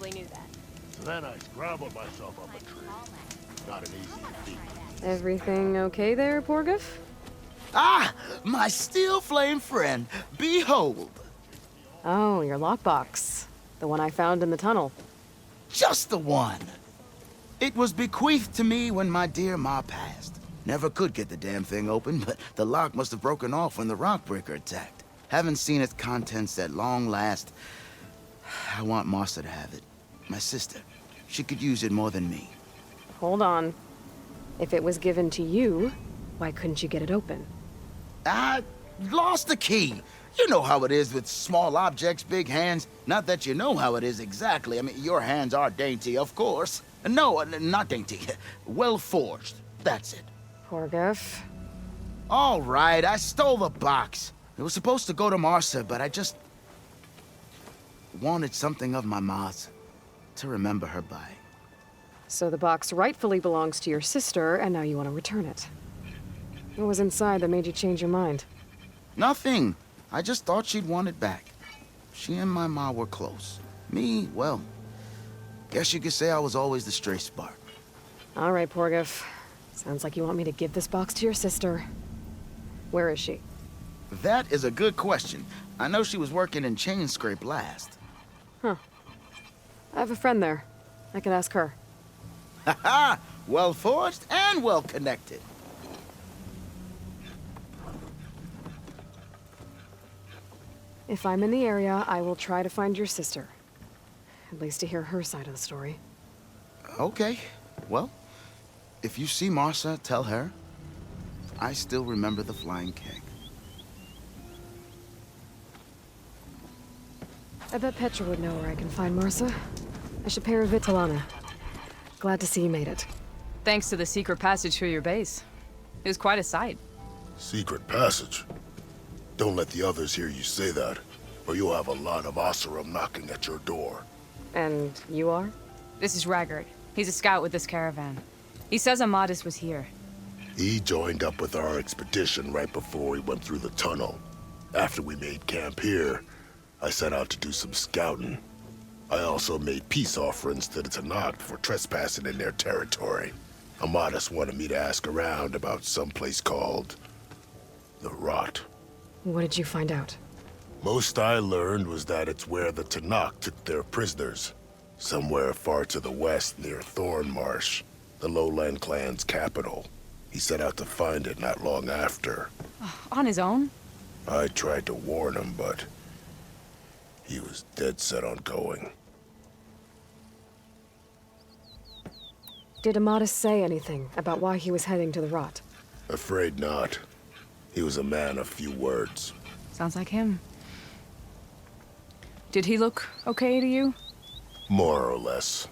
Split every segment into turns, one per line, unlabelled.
knew that.
So then I scrambled myself up a tree. Not an easy feat.
Everything okay there, Porgif?
Ah, my steel flame friend, behold.
Oh, your lockbox. The one I found in the tunnel.
Just the one. It was bequeathed to me when my dear ma passed. Never could get the damn thing open, but the lock must have broken off when the Rockbreaker attacked. Haven't seen its contents at long last. I want Martha to have it. My sister. She could use it more than me.
Hold on. If it was given to you, why couldn't you get it open?
I lost the key. You know how it is with small objects, big hands. Not that you know how it is exactly. I mean, your hands are dainty, of course. No, not dainty. Well forged. That's it.
Porgif.
All right, I stole the box. It was supposed to go to Martha, but I just wanted something of my ma's to remember her by.
So the box rightfully belongs to your sister, and now you want to return it. What was inside that made you change your mind?
Nothing. I just thought she'd want it back. She and my ma were close. Me, well, guess you could say I was always the stray spark.
All right, Porgif. Sounds like you want me to give this box to your sister. Where is she?
That is a good question. I know she was working in Chainscrape last.
Huh. I have a friend there. I could ask her.
Ha-ha! Well forged and well connected.
If I'm in the area, I will try to find your sister. At least to hear her side of the story.
Okay. Well, if you see Martha, tell her I still remember the flying keg.
I bet Petra would know where I can find Martha. I should pay her Vitalana. Glad to see you made it.
Thanks to the secret passage through your base. It was quite a sight.
Secret passage? Don't let the others hear you say that, or you'll have a lot of Oseram knocking at your door.
And you are?
This is Raggard. He's a scout with this caravan. He says Amadis was here.
He joined up with our expedition right before we went through the tunnel. After we made camp here, I set out to do some scouting. I also made peace offerings to the Tenakth for trespassing in their territory. Amadis wanted me to ask around about some place called the Rot.
What did you find out?
Most I learned was that it's where the Tenakth took their prisoners. Somewhere far to the west near Thornmarsh, the Lowland clan's capital. He set out to find it not long after.
On his own?
I tried to warn him, but he was dead set on going.
Did Amadis say anything about why he was heading to the Rot?
Afraid not. He was a man of few words.
Sounds like him. Did he look okay to you?
More or less.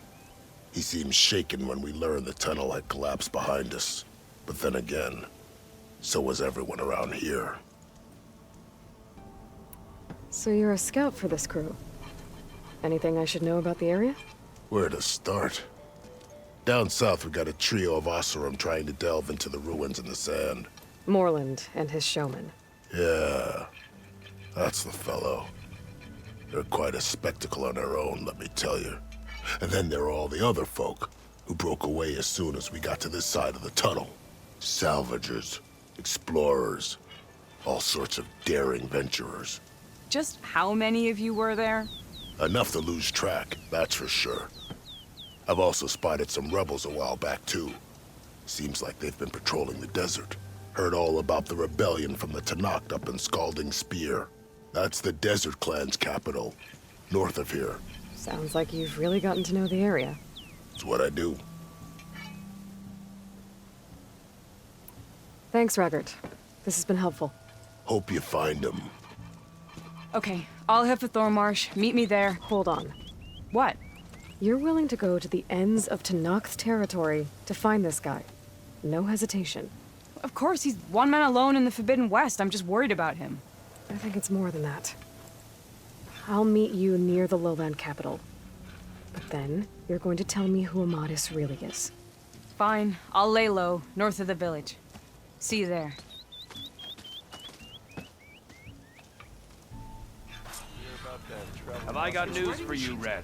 He seemed shaken when we learned the tunnel had collapsed behind us. But then again, so was everyone around here.
So you're a scout for this crew? Anything I should know about the area?
Where to start? Down south we got a trio of Oseram trying to delve into the ruins in the sand.
Morland and his showman.
Yeah, that's the fellow. They're quite a spectacle on their own, let me tell you. And then there are all the other folk, who broke away as soon as we got to this side of the tunnel. Salvagers, explorers, all sorts of daring venturers.
Just how many of you were there?
Enough to lose track, that's for sure. I've also spotted some rebels a while back, too. Seems like they've been patrolling the desert. Heard all about the rebellion from the Tenakth up in Scalding Spear. That's the Desert Clan's capital, north of here.
Sounds like you've really gotten to know the area.
It's what I do.
Thanks, Raggart. This has been helpful.
Hope you find him.
Okay, I'll head for Thornmarsh. Meet me there.
Hold on.
What?
You're willing to go to the ends of Tenakth territory to find this guy. No hesitation.
Of course, he's one man alone in the Forbidden West. I'm just worried about him.
I think it's more than that. I'll meet you near the lowland capital. But then, you're going to tell me who Amadis really is.
Fine, I'll lay low, north of the village. See you there.
Have I got news for you, Red?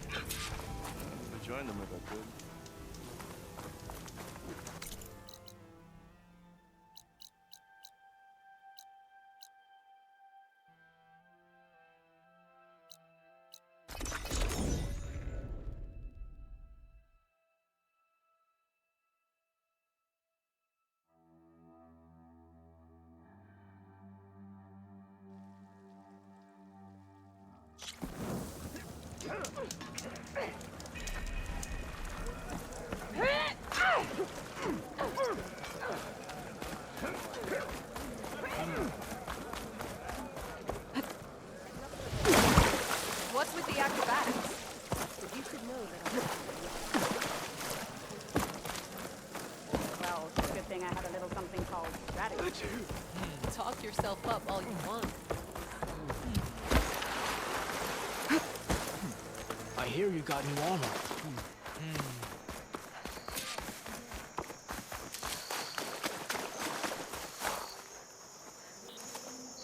join them if I could.
What's with the acrobatics?
You should know that
Well, it's a good thing I have a little something called strategy.
Talk yourself up all you want.
I hear you got new armor.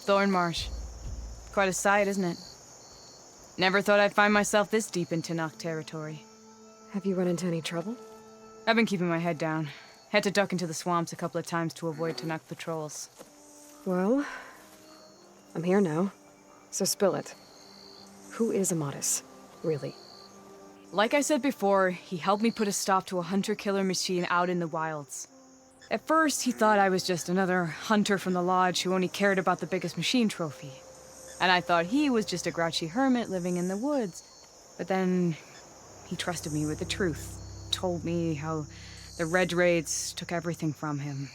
Thornmarsh. Quite a sight, isn't it? Never thought I'd find myself this deep in Tenakth territory.
Have you run into any trouble?
I've been keeping my head down. Had to duck into the swamps a couple of times to avoid Tenakth patrols.
Well, I'm here now, so spill it. Who is Amadis, really?
Like I said before, he helped me put a stop to a hunter-killer machine out in the wilds. At first, he thought I was just another hunter from the lodge who only cared about the biggest machine trophy. And I thought he was just a grouchy hermit living in the woods. But then, he trusted me with the truth. Told me how the Red Raids took everything from him.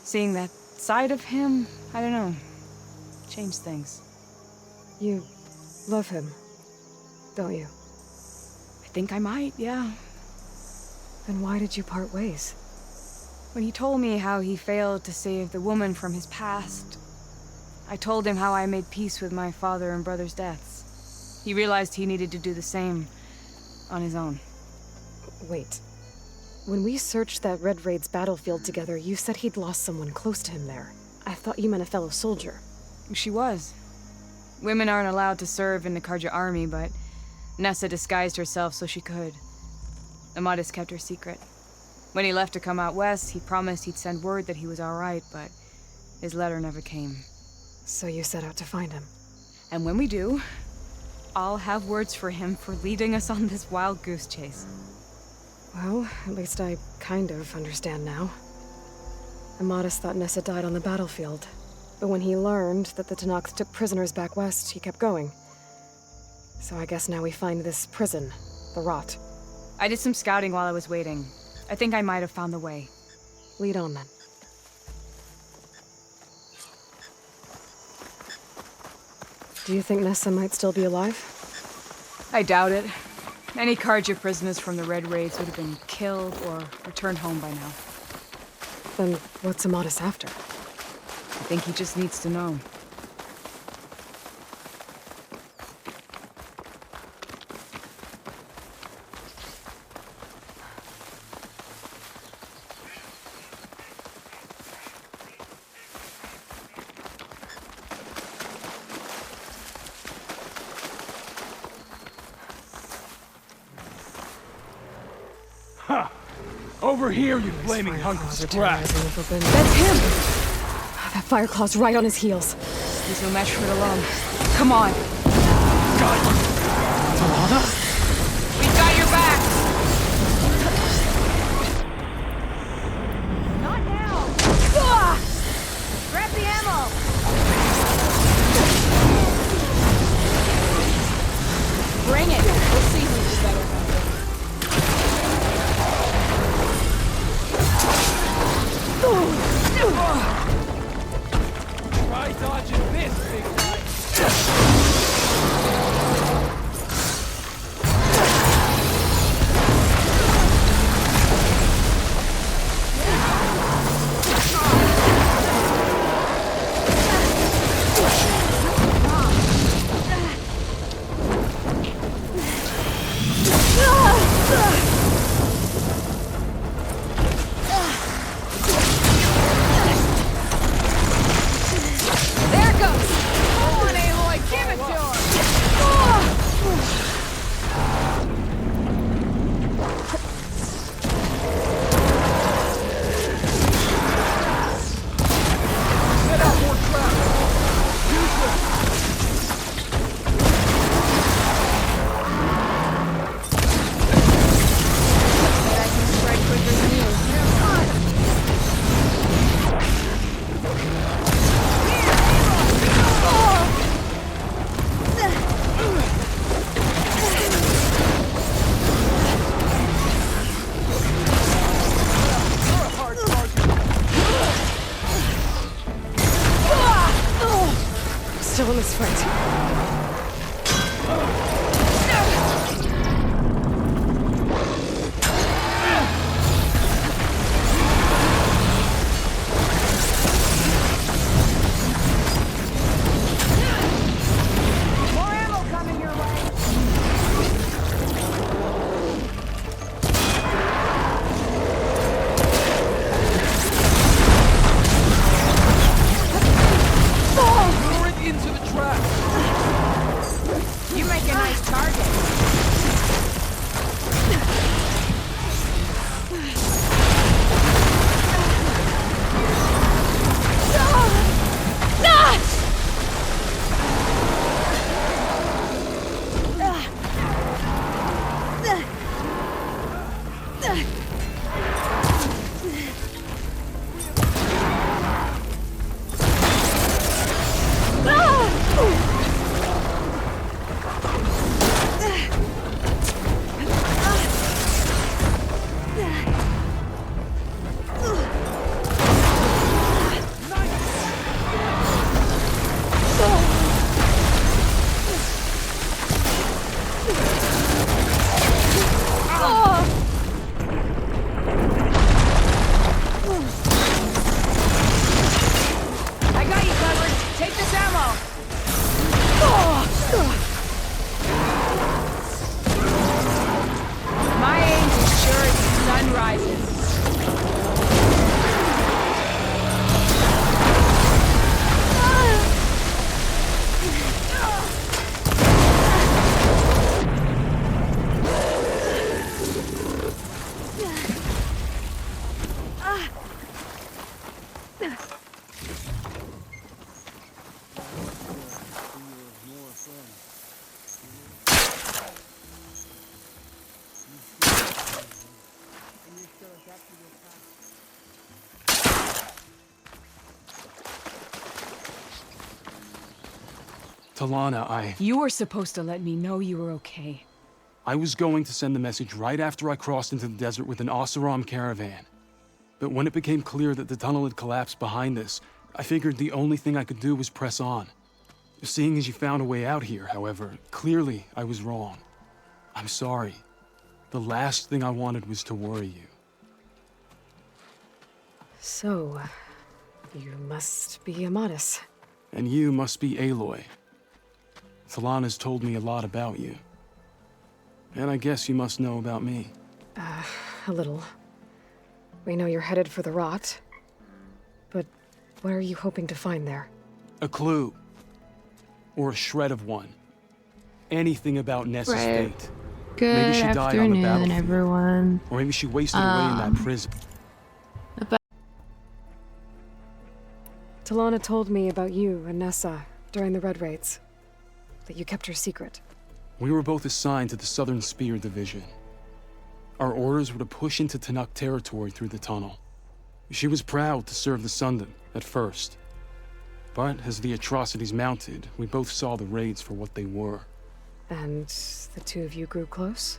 Seeing that side of him, I don't know, changed things.
You love him, don't you?
I think I might, yeah.
Then why did you part ways?
When he told me how he failed to save the woman from his past, I told him how I made peace with my father and brother's deaths. He realized he needed to do the same on his own.
Wait. When we searched that Red Raid's battlefield together, you said he'd lost someone close to him there. I thought you meant a fellow soldier.
She was. Women aren't allowed to serve in the Karja army, but Nessa disguised herself so she could. Amadis kept her secret. When he left to come out west, he promised he'd send word that he was all right, but his letter never came.
So you set out to find him.
And when we do, I'll have words for him for leading us on this wild goose chase.
Well, at least I kind of understand now. Amadis thought Nessa died on the battlefield, but when he learned that the Tenakth took prisoners back west, he kept going. So I guess now we find this prison, the Rot.
I did some scouting while I was waiting. I think I might have found the way.
Lead on then. Do you think Nessa might still be alive?
I doubt it. Any Karja prisoners from the Red Raids would have been killed or returned home by now.
Then what's Amadis after?
I think he just needs to know.
Over here, you flaming
Fire
hunk of
claws are
scrap!
terrorizing the Forbidden.
That's him!
That fire claw's right on his heels.
He's no match for it alone. Come on! We've got your back! Not now! Ah! Grab the ammo! Bring it! We'll see who's the better hunter.
Try dodging this, big guy!
Right.
More ammo coming your way.
Lure it into the trap.
You make a nice target. I got you covered. Take this ammo. My aim is sure as the sun rises.
Talana,
You were supposed to let me know you were okay.
I was going to send the message right after I crossed into the desert with an Oseram caravan. But when it became clear that the tunnel had collapsed behind us, I figured the only thing I could do was press on. Seeing as you found a way out here, however, clearly I was wrong. I'm sorry. The last thing I wanted was to worry you.
So, you must be Amadis.
And you must be Aloy. Talana's told me a lot about you. And I guess you must know about me.
A little. We know you're headed for the rot. But what are you hoping to find there?
A clue. Or a shred of one. Anything about Nessa's
Right.
fate.
Good
Maybe she died on the
afternoon,
battlefield.
everyone.
Or maybe she wasted away in that prison.
Talana told me about you and Nessa during the Red Raids. That you kept her secret.
We were both assigned to the Southern Spear Division. Our orders were to push into Tanakh territory through the tunnel. She was proud to serve the Sundom at first. But as the atrocities mounted, we both saw the raids for what they were.
And the two of you grew close?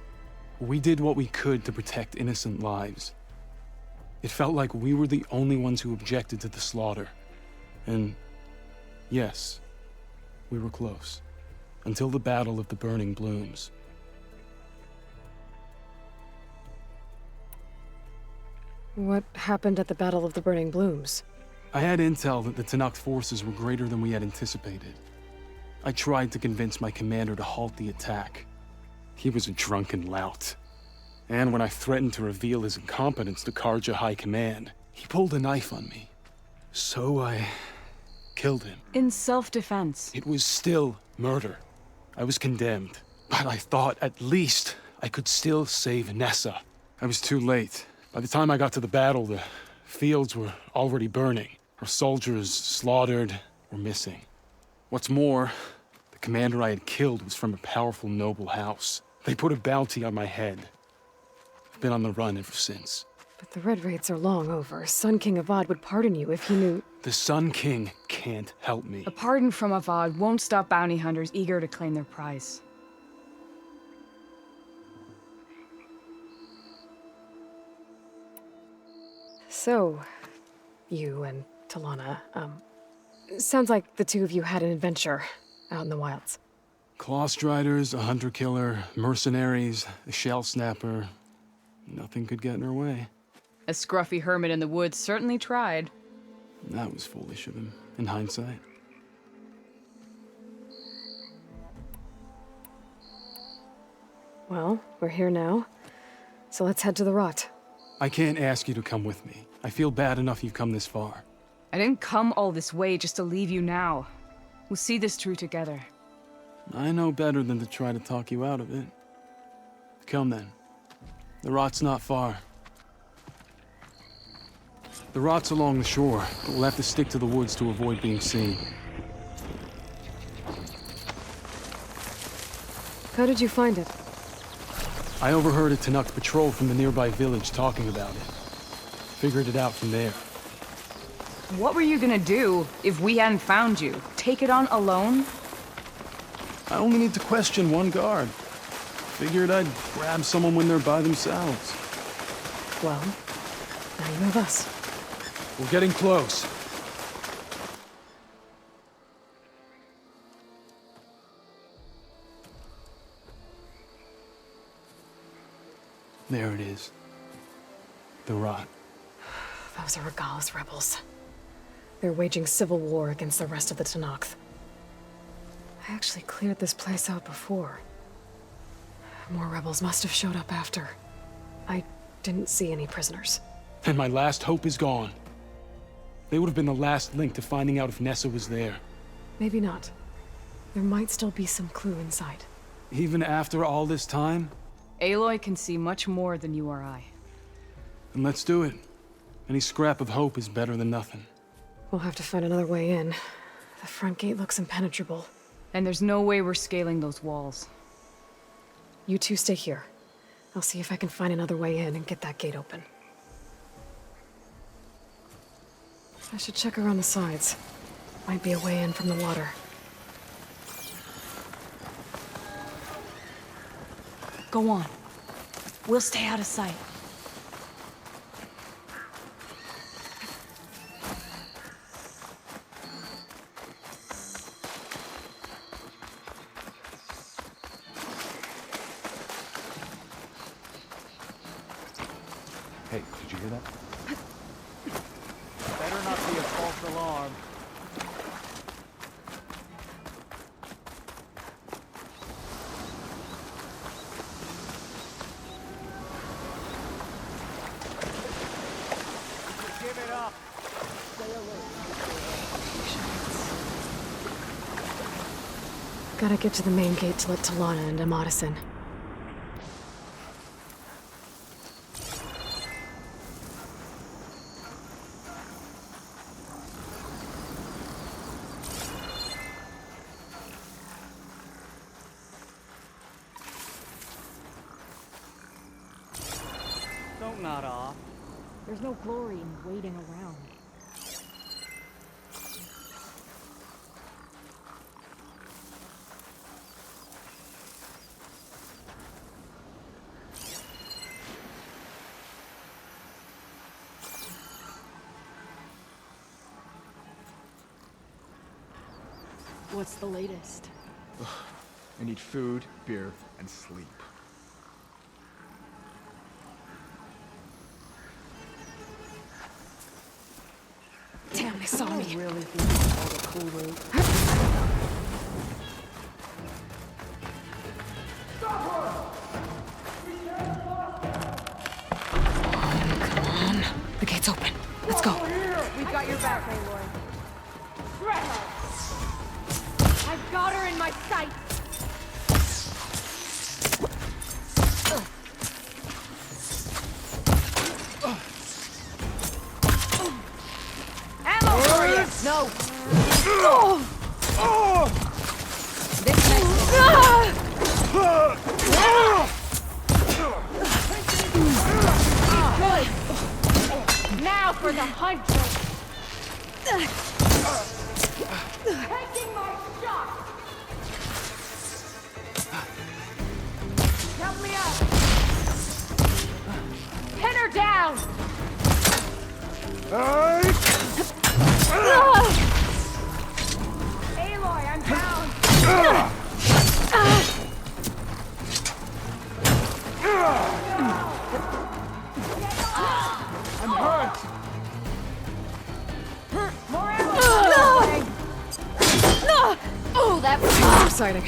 We did what we could to protect innocent lives. It felt like we were the only ones who objected to the slaughter. And yes, we were close. Until the Battle of the Burning Blooms.
What happened at the Battle of the Burning Blooms?
I had intel that the Tanakh forces were greater than we had anticipated. I tried to convince my commander to halt the attack. He was a drunken lout. And when I threatened to reveal his incompetence to Karja High Command, he pulled a knife on me. So I killed him.
In self-defense.
It was still murder. I was condemned, but I thought at least I could still save Nessa. I was too late. By the time I got to the battle, the fields were already burning. Our soldiers slaughtered or missing. What's more, the commander I had killed was from a powerful noble house. They put a bounty on my head. I've been on the run ever since.
But the Red Raids are long over. Sun King Avad would pardon you if he knew...
The Sun King can't help me.
A pardon from Avad won't stop bounty hunters eager to claim their prize.
So, you and Talana, sounds like the two of you had an adventure. out in the wilds?
Claw Striders, a hunter-killer, mercenaries, a shell snapper. Nothing could get in her way.
A scruffy hermit in the woods certainly tried.
That was foolish of him, in hindsight.
Well, we're here now, so let's head to the rot.
I can't ask you to come with me. I feel bad enough you've come this far.
I didn't come all this way just to leave you now. We'll see this through together.
I know better than to try to talk you out of it. Come then. The rot's not far. The rot's along the shore, but we'll have to stick to the woods to avoid being seen.
How did you find it?
I overheard a Tanakh patrol from the nearby village talking about it. Figured it out from there.
What were you gonna do if we hadn't found you? Take it on alone?
I only need to question one guard. Figured I'd grab someone when they're by themselves.
Well, now you have us.
We're getting close. There it is. The rot.
Those are Regalis rebels. They're waging civil war against the rest of the Tenakth. I actually cleared this place out before. More rebels must have showed up after. I didn't see any prisoners.
And my last hope is gone. They would have been the last link to finding out if Nessa was there.
Maybe not. There might still be some clue inside.
Even after all this time?
Aloy can see much more than you or I.
Then let's do it. Any scrap of hope is better than nothing.
We'll have to find another way in. The front gate looks impenetrable.
And there's no way we're scaling those walls.
You two stay here. I'll see if I can find another way in and get that gate open. I should check around the sides. Might be a way in from the water.
Go on. We'll stay out of sight.
Hey, did you hear that? Better not be a false alarm. Give it up. Stay alert.
Gotta get to the main gate to let Talana and Amatis in.
Don't nod off. There's no glory in waiting around.
What's the latest?
I need food, beer, and sleep.
Damn, they saw me.
Really think all the cool route.
Come on. The gate's open. Let's go.
We've got your back, Aloy. Shred her! I've got her in my sights! Ammo for you! No! This Good! Now for the hunter! Taking my shot! Help me up! Pin her down! Aloy, I'm down!
exciting.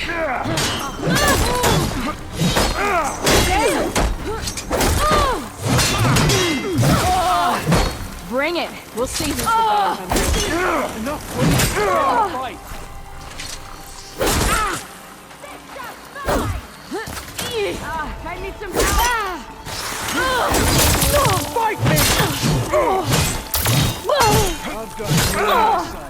Bring it. We'll see who's the better hunter.
Enough, please. Fight.
I need some help.
Fight me! I've got you.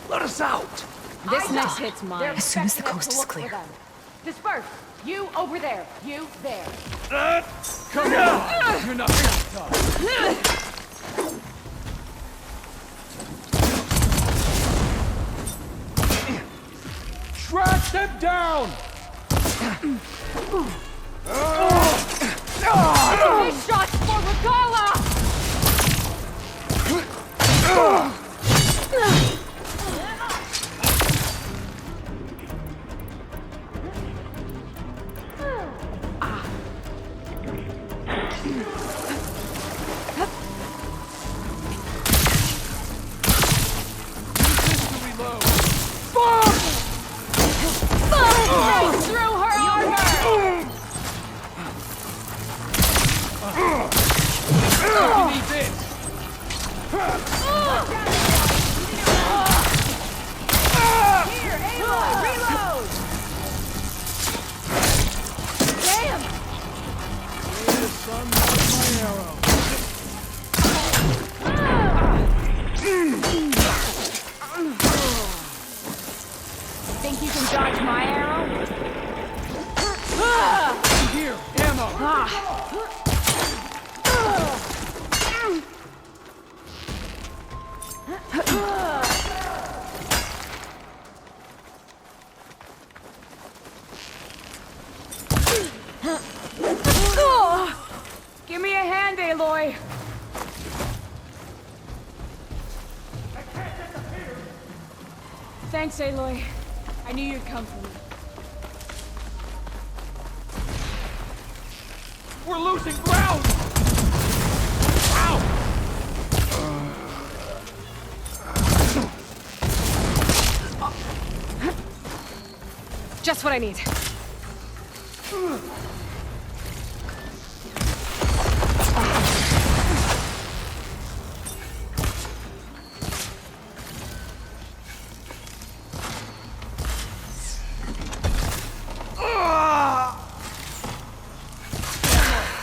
Let us out!
This next hit's mine.
As soon as the coast is clear.
Disperse. You over there. You there.
Come on! You're not gonna Track them down!
These shots for Regala! Right through her armor!
You need this!
Here, Aloy, reload! Damn!
Think you can dodge my arrow?
Here, ammo!
Give me a hand, Aloy. Thanks, Aloy. I knew you'd come for me.
We're losing ground!
Just what I need.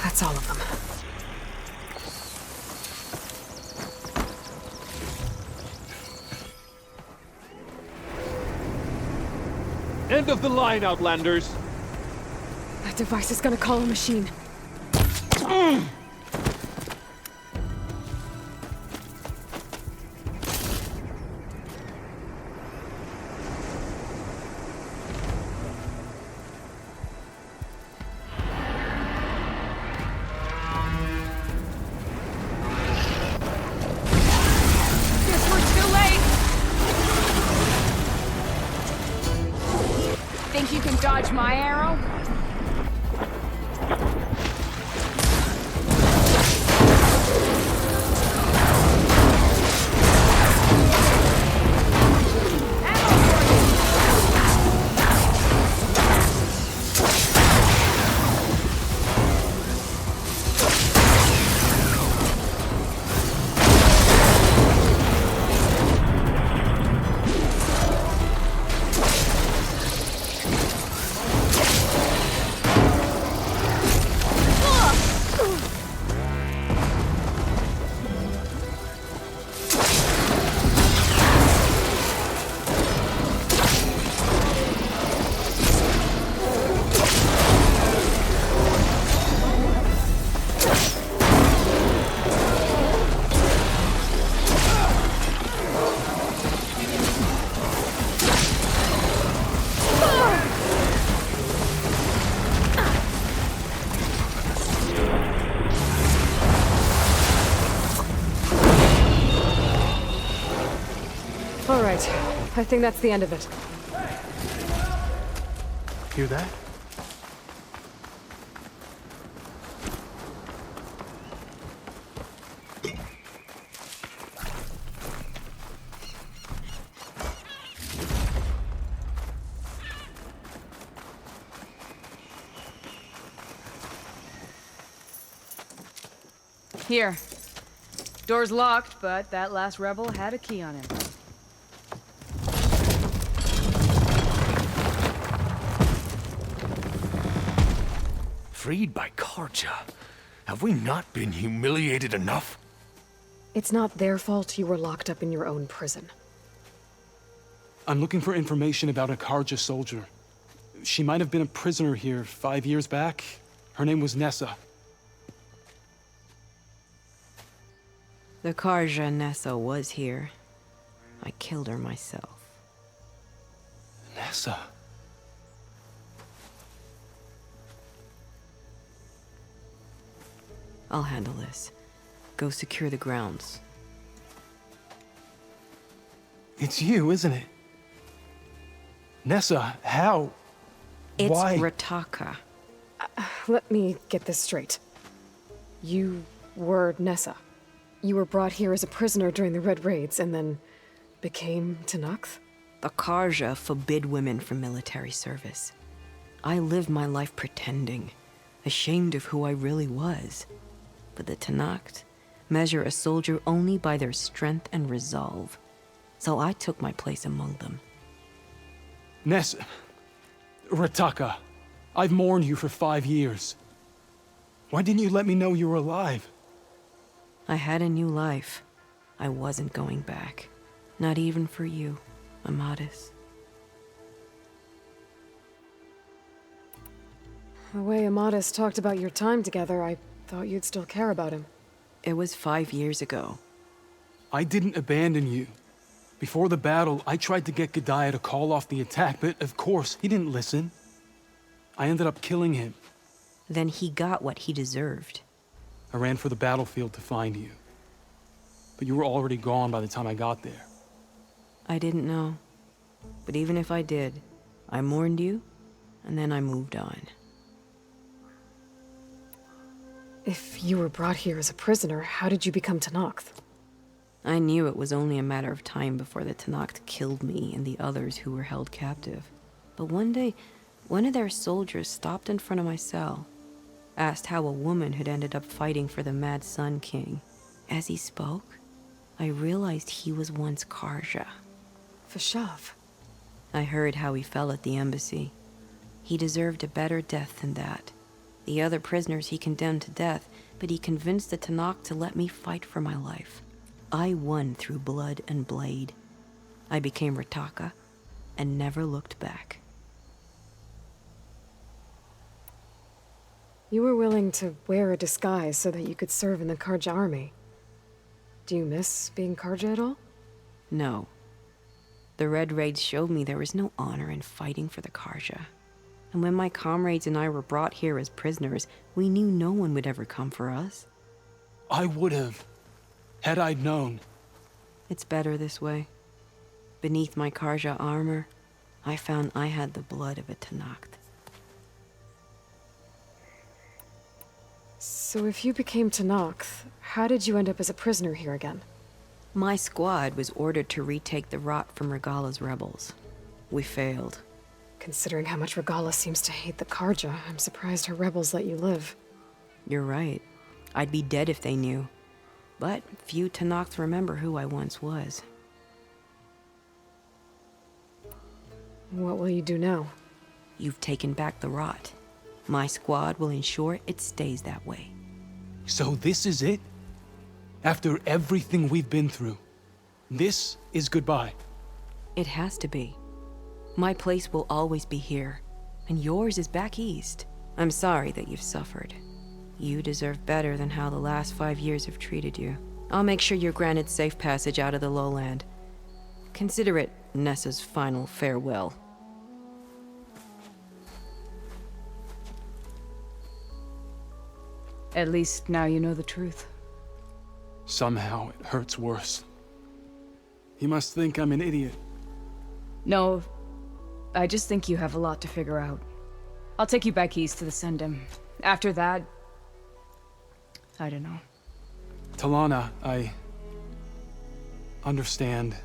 That's all of them.
End of the line, Outlanders!
That device is gonna call a machine.
Guess we're too late. Think you can dodge my arrow?
All right, I think that's the end of it.
Hear that?
Here. Door's locked, but that last rebel had a key on him.
Freed by Karja. Have we not been humiliated enough?
It's not their fault you were locked up in your own prison.
I'm looking for information about a Karja soldier. She might have been a prisoner here 5 years back. Her name was Nessa.
The Karja Nessa was here. I killed her myself.
Nessa?
I'll handle this. Go secure the grounds.
It's you, isn't it? Nessa, how?
It's
Why?
Rataka.
Let me get this straight. You were Nessa. You were brought here as a prisoner during the Red Raids and then became Tenakth?
The Karja forbid women from military service. I lived my life pretending, ashamed of who I really was. But the Tenakth measure a soldier only by their strength and resolve. So I took my place among them.
Nessa. Rataka. I've mourned you for 5 years. Why didn't you let me know you were alive?
I had a new life. I wasn't going back. Not even for you, Amadis.
The way Amadis talked about your time together, I thought you'd still care about him.
It was 5 years ago.
I didn't abandon you. Before the battle, I tried to get Gudaya to call off the attack, but of course, he didn't listen. I ended up killing him.
Then he got what he deserved.
I ran for the battlefield to find you. But you were already gone by the time I got there.
I didn't know. But even if I did, I mourned you, and then I moved on.
If you were brought here as a prisoner, how did you become Tenakth?
I knew it was only a matter of time before the Tenakth killed me and the others who were held captive. But one day, one of their soldiers stopped in front of my cell, asked how a woman had ended up fighting for the Mad Sun King. As he spoke, I realized he was once Karja.
Vashav.
I heard how he fell at the embassy. He deserved a better death than that. The other prisoners he condemned to death, but he convinced the Tenakth to let me fight for my life. I won through blood and blade. I became Rataka and never looked back.
You were willing to wear a disguise so that you could serve in the Karja army. Do you miss being Karja at all?
No. The Red Raids showed me there was no honor in fighting for the Karja. And when my comrades and I were brought here as prisoners, we knew no one would ever come for us.
I would have, had I known.
It's better this way. Beneath my Karja armor, I found I had the blood of a Tenakth.
So if you became Tenakth, how did you end up as a prisoner here again?
My squad was ordered to retake the Rot from Regala's rebels. We failed.
Considering how much Regala seems to hate the Karja, I'm surprised her rebels let you live.
You're right. I'd be dead if they knew. But few Tenakth remember who I once was.
What will you do now?
You've taken back the Rot. My squad will ensure it stays that way.
So this is it? After everything we've been through, this is goodbye?
It has to be. My place will always be here, and yours is back east. I'm sorry that you've suffered. You deserve better than how the last 5 years have treated you. I'll make sure you're granted safe passage out of the lowland. Consider it Nessa's final farewell.
At least now you know the truth.
Somehow it hurts worse. You must think I'm an idiot.
No, I just think you have a lot to figure out. I'll take you back east to the Sendum. After that, I don't know.
Talana, I understand.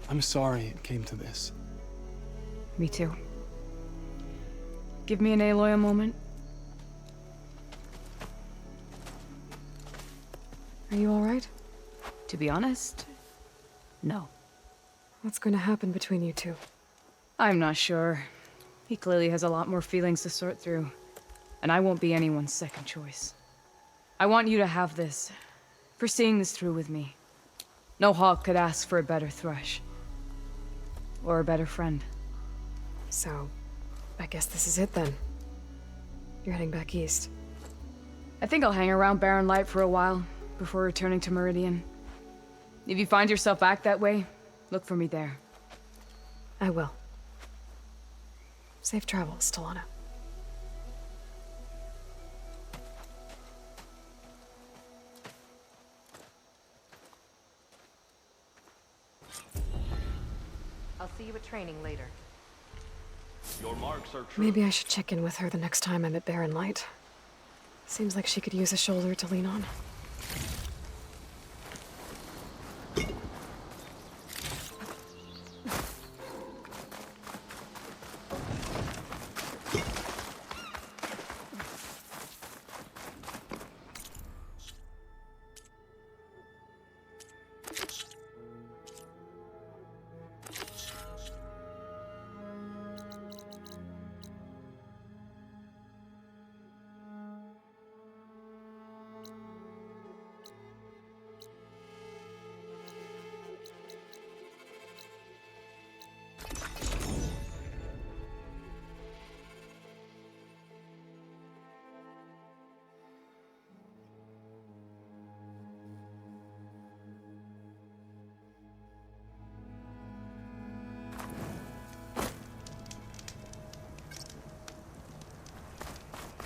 I'm sorry it came to this.
Me too. Give me an Aloy a moment.
Are you all right?
To be honest, no.
What's going to happen between you two?
I'm not sure. He clearly has a lot more feelings to sort through, and I won't be anyone's second choice. I want you to have this, for seeing this through with me. No hawk could ask for a better thrush. Or a better friend.
So, I guess this is it then. You're heading back east.
I think I'll hang around Barren Light for a while, before returning to Meridian. If you find yourself back that way, look for me there.
I will. Safe travels, Talana.
I'll see you at training later.
Your marks are true.
Maybe I should check in with her the next time I'm at Barren Light. Seems like she could use a shoulder to lean on.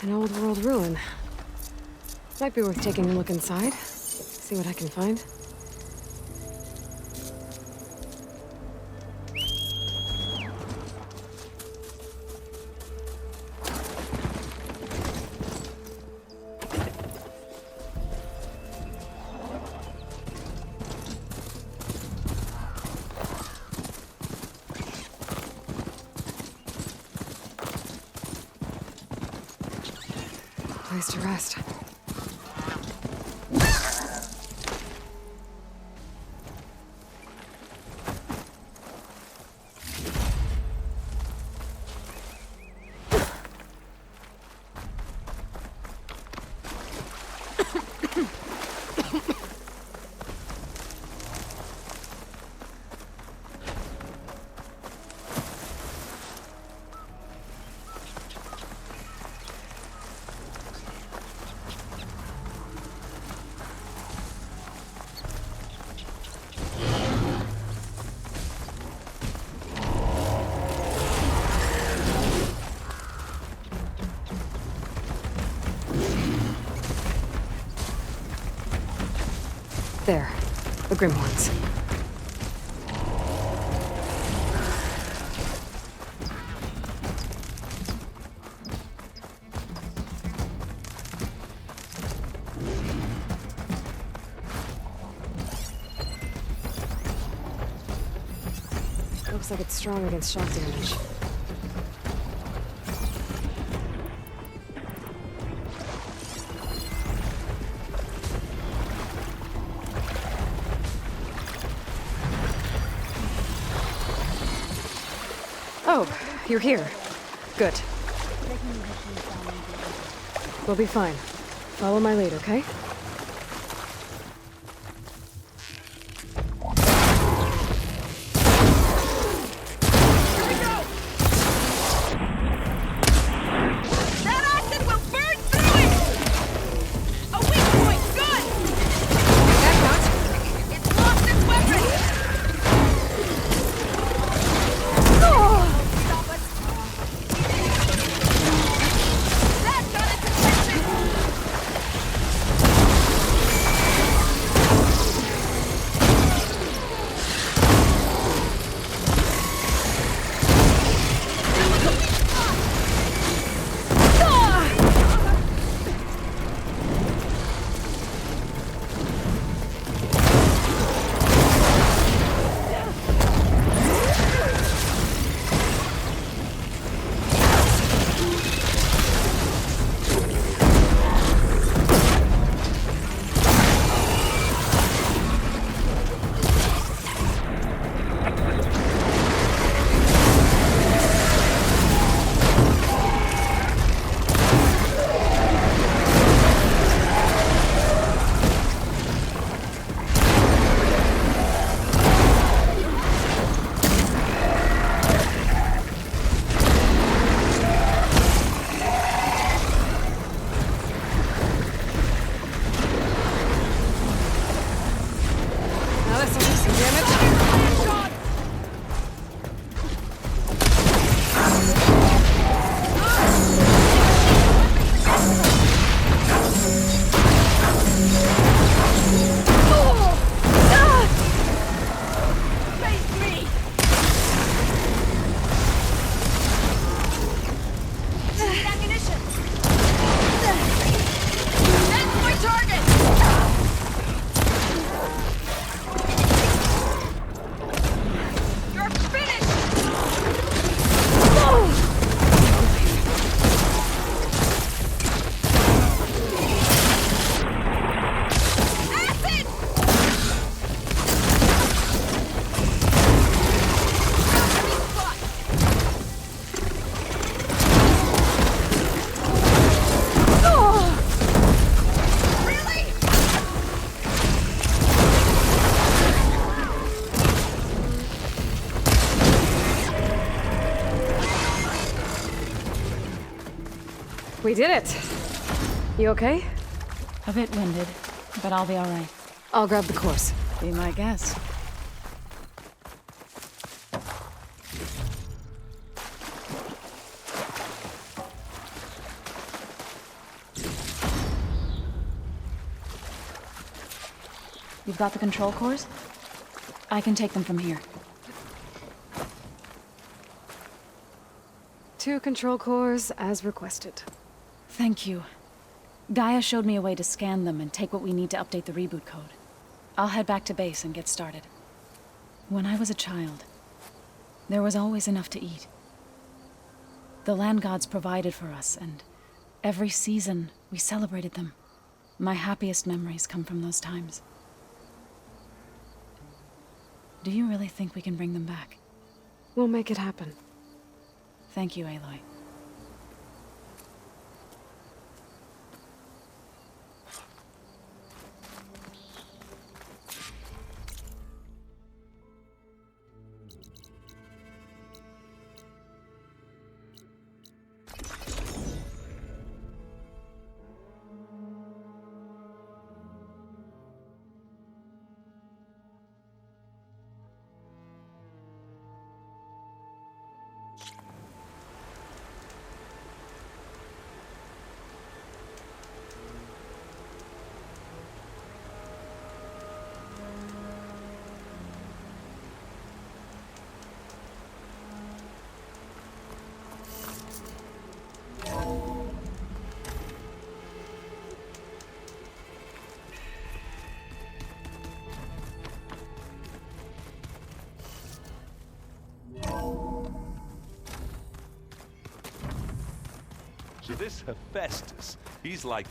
An old world ruin. Might be worth taking a look inside. See what I can find. Place to rest. There. The Grimhorns. Looks like it's strong against shock damage. Oh, you're here. Good. We'll be fine. Follow my lead, okay? We did it. You okay?
A bit winded, but I'll be all right.
I'll grab the course.
Be my guest. You've got the control cores? I can take them from here.
2 control cores, as requested.
Thank you. Gaia showed me a way to scan them and take what we need to update the reboot code. I'll head back to base and get started. When I was a child, there was always enough to eat. The land gods provided for us, and every season we celebrated them. My happiest memories come from those times. Do you really think we can bring them back?
We'll make it happen.
Thank you, Aloy.
So this Hephaestus, he's like,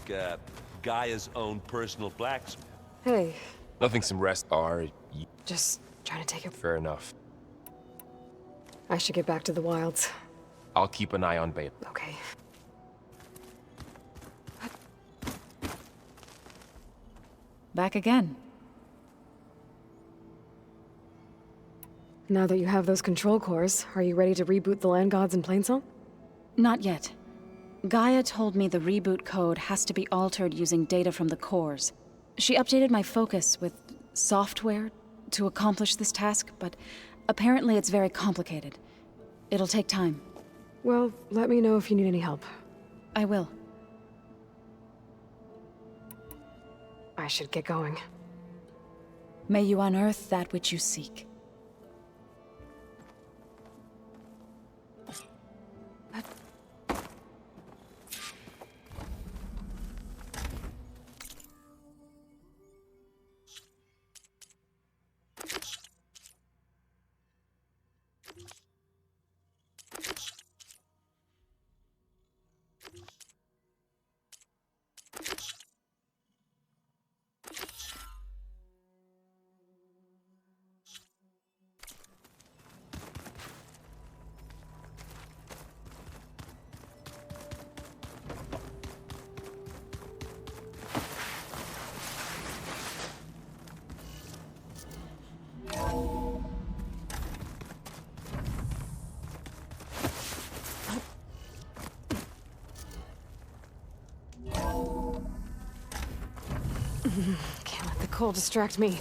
Gaia's own personal blacksmith.
Hey.
Nothing some rest are.
Just trying to take it.
Fair enough.
I should get back to the wilds.
I'll keep an eye on Babe.
Okay.
Back again.
Now that you have those control cores, are you ready to reboot the land gods in Plainsong?
Not yet. Gaia told me the reboot code has to be altered using data from the cores. She updated my focus with software to accomplish this task, but apparently it's very complicated. It'll take time.
Well, let me know if you need any help.
I will.
I should get going.
May you unearth that which you seek.
Can't let the cold distract me.